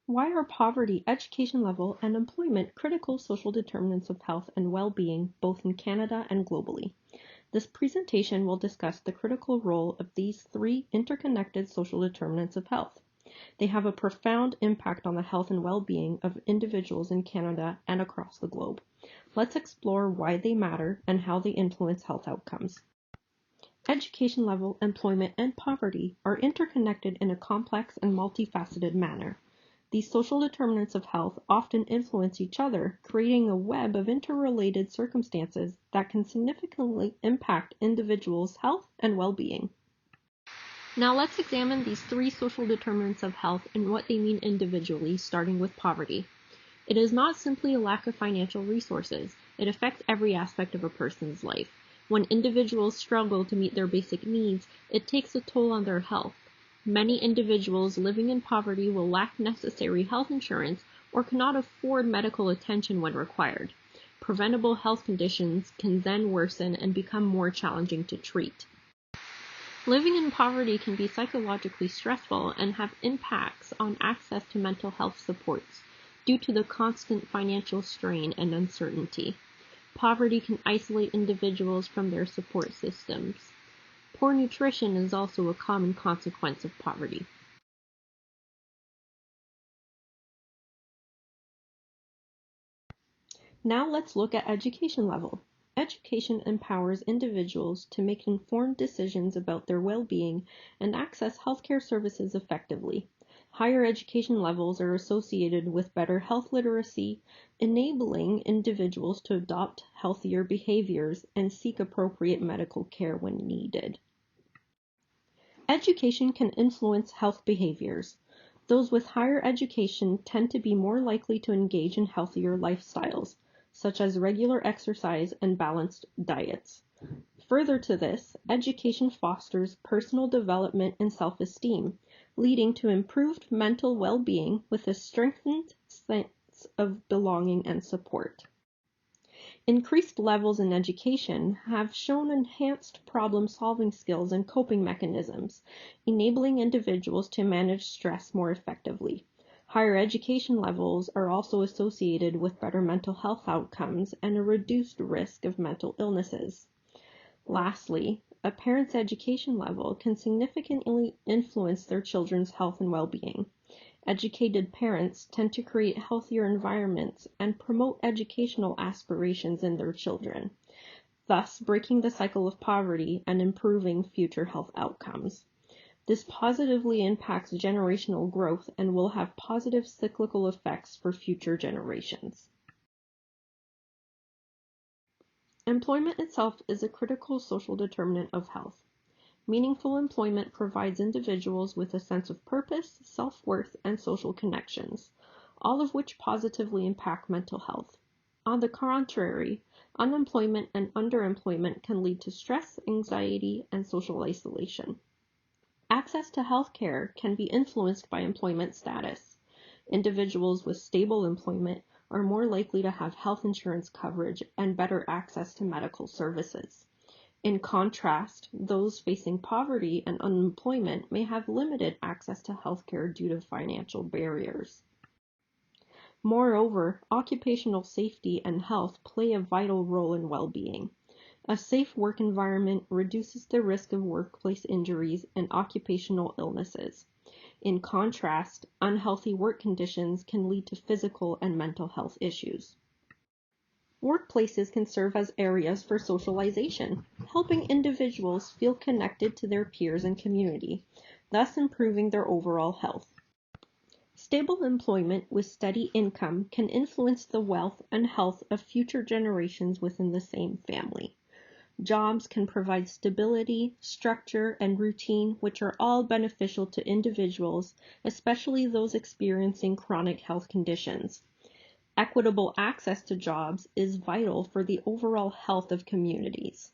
Why are poverty, education level, and employment critical social determinants of health and well-being both in Canada and globally? This presentation will discuss the critical role of these three interconnected social determinants of health. They have a profound impact on the health and well-being of individuals in Canada and across the globe. Let's explore why they matter and how they influence health outcomes. Education level, employment, and poverty are interconnected in a complex and multifaceted manner. These social determinants of health often influence each other, creating a web of interrelated circumstances that can significantly impact individuals' health and well-being. Now let's examine these three social determinants of health and what they mean individually, starting with poverty. It is not simply a lack of financial resources. It affects every aspect of a person's life. When individuals struggle to meet their basic needs, it takes a toll on their health. Many individuals living in poverty will lack necessary health insurance or cannot afford medical attention when required. Preventable health conditions can then worsen and become more challenging to treat. Living in poverty can be psychologically stressful and have impacts on access to mental health supports due to the constant financial strain and uncertainty. Poverty can isolate individuals from their support systems. Poor nutrition is also a common consequence of poverty. Now let's look at education level. Education empowers individuals to make informed decisions about their well-being and access healthcare services effectively. Higher education levels are associated with better health literacy, enabling individuals to adopt healthier behaviors and seek appropriate medical care when needed. Education can influence health behaviors. Those with higher education tend to be more likely to engage in healthier lifestyles, such as regular exercise and balanced diets. Further to this, education fosters personal development and self-esteem, leading to improved mental well-being with a strengthened sense of belonging and support. Increased levels in education have shown enhanced problem-solving skills and coping mechanisms, enabling individuals to manage stress more effectively. Higher education levels are also associated with better mental health outcomes and a reduced risk of mental illnesses. Lastly, a parent's education level can significantly influence their children's health and well-being. Educated parents tend to create healthier environments and promote educational aspirations in their children, thus breaking the cycle of poverty and improving future health outcomes. This positively impacts generational growth and will have positive cyclical effects for future generations. Employment itself is a critical social determinant of health. Meaningful employment provides individuals with a sense of purpose, self-worth, and social connections, all of which positively impact mental health. On the contrary, unemployment and underemployment can lead to stress, anxiety, and social isolation. Access to health care can be influenced by employment status. Individuals with stable employment are more likely to have health insurance coverage and better access to medical services. In contrast, those facing poverty and unemployment may have limited access to healthcare due to financial barriers. Moreover, occupational safety and health play a vital role in well-being. A safe work environment reduces the risk of workplace injuries and occupational illnesses. In contrast, unhealthy work conditions can lead to physical and mental health issues. Workplaces can serve as areas for socialization, helping individuals feel connected to their peers and community, thus improving their overall health. Stable employment with steady income can influence the wealth and health of future generations within the same family. Jobs can provide stability, structure, and routine, which are all beneficial to individuals, especially those experiencing chronic health conditions. Equitable access to jobs is vital for the overall health of communities.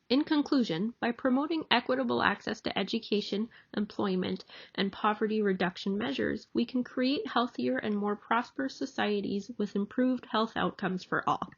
In conclusion, by promoting equitable access to education, employment, and poverty reduction measures, we can create healthier and more prosperous societies with improved health outcomes for all.